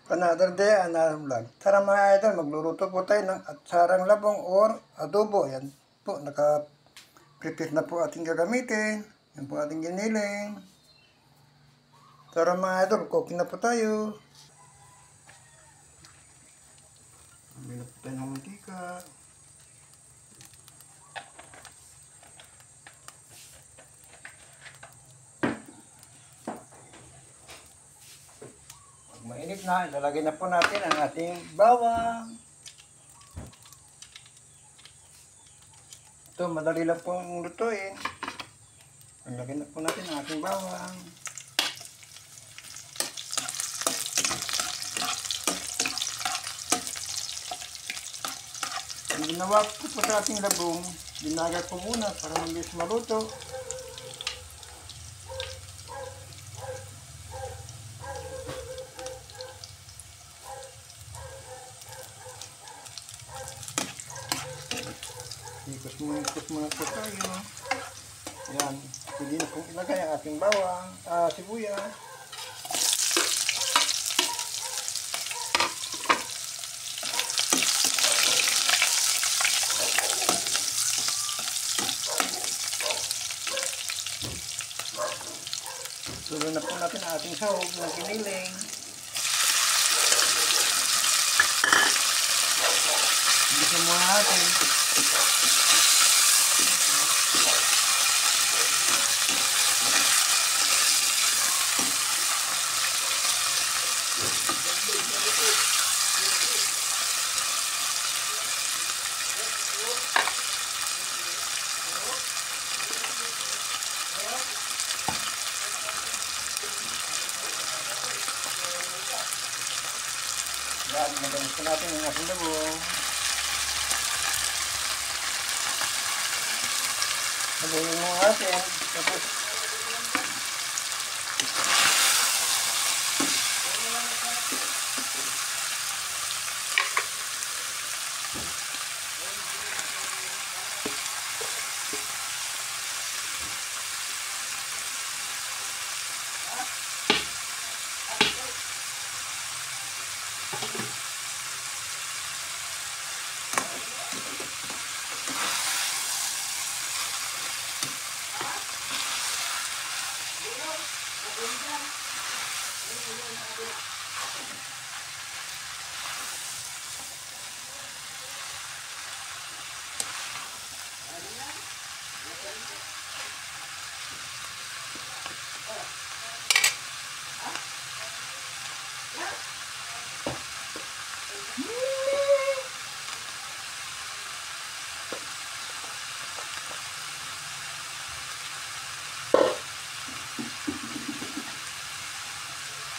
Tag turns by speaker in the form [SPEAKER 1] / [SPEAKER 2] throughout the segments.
[SPEAKER 1] Another day, another vlog. Tara mga idol, magluluto po tayo ng atsarang labong or adobo. Yan po, naka-prepare na po ating gagamitin. Yan po ating giniling. Tara mga idol, cooking na po tayo. Bili na po tayo ng mantika. Mainit na, ilalagay na po natin ang ating bawang. Ito, madali lang pong lutuin. Ilagay na po natin ang ating bawang. Ang ginawa ko po sa ating labong, binaga ko muna para mabilis maluto. Ikot muna po tayo. Yan. Pwede na pong ilagay ang ating bawang, sibuyas. Tuloy na po natin ang ating sahog na giniling. Ibisan muna natin. Yan, magamis ko natin ang ating labong. Sabunin mo natin.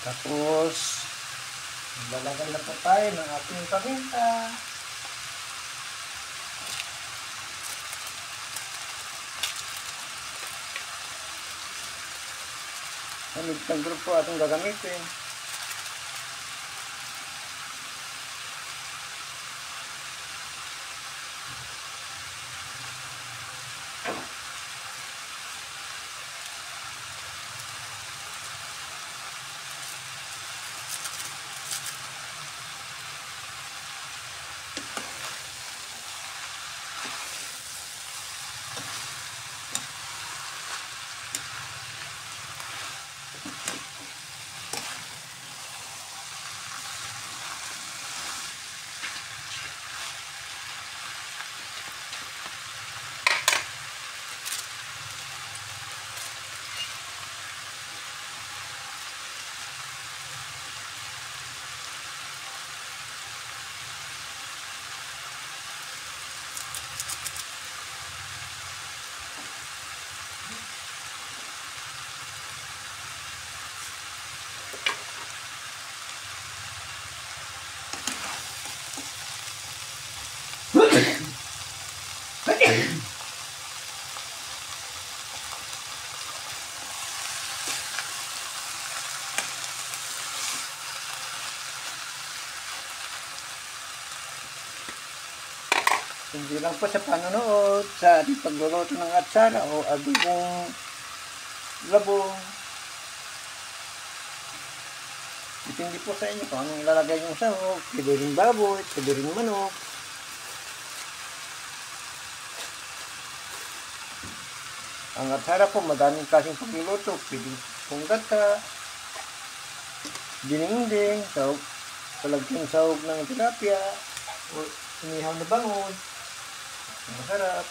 [SPEAKER 1] Tapos, lalagyan na po tayo ng ating paminta. Ang group po ating gagamitin. Hindi lang po sa panonood sa ating pagluluto ng atsara o adobong labong. Depende po sa inyo kung anong ilalagay yung sahog. Pwede rin baboy, pwede rin manok. Ang atsara po, madaming klaseng pagluluto. Pwede pong gata, dinengdeng, sahog, palagyan sahog ng tilapia, o inihaw na bangon. Masarap.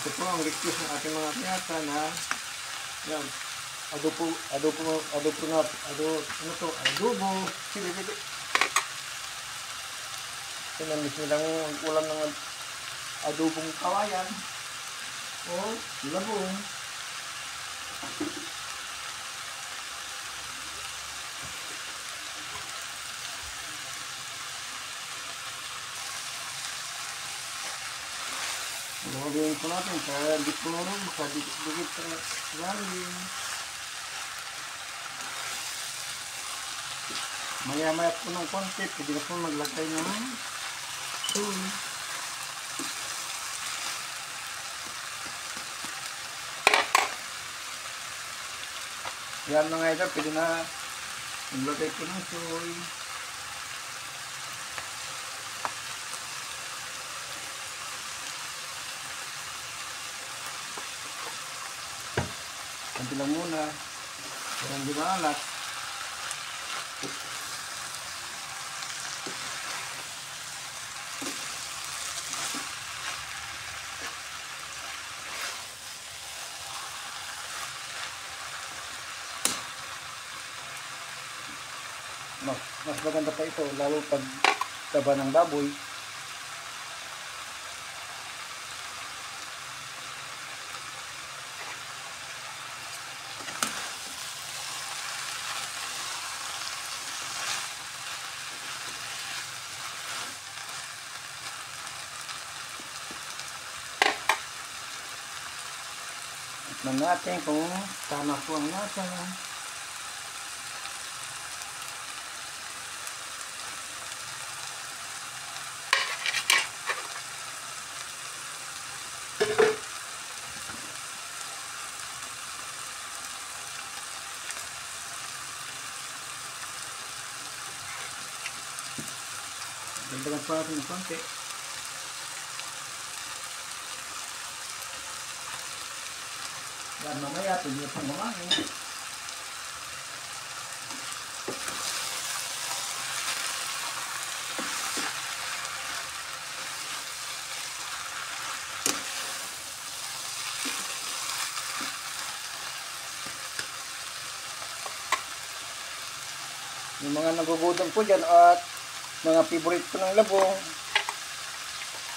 [SPEAKER 1] Ito po ang request ng ating mga piyata na yan, adobo, sili. Sinamis nilang ulam ng adobong kawayan o labong. Gawin po natin kaya di po naman makadikit-dikit sa lalim. Maya-maya po ng konti, pwede na po maglagay ng sili. Yan mga ito, pwede na maglagay po ng soy. Kunti lang muna. Parang di maalat. Mas maganda pa ito, lalo pag taba ng baboy. Tignan natin kung tama po ang lasa. Dagdagan pa natin ng konti. Yan, mamaya pwede pa kumain. Yung mga nagugutom po dyan at mga favorite po ng labong,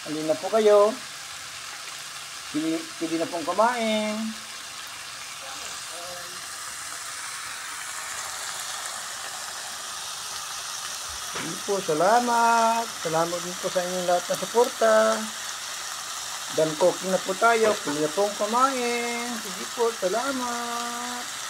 [SPEAKER 1] halina po kayo. Pwede na pong kumain. Hindi po, salamat. Salamat din po sa inyong lahat na suporta. Dan cooking na po tayo. Pwede na pong kumain. Hindi po, salamat.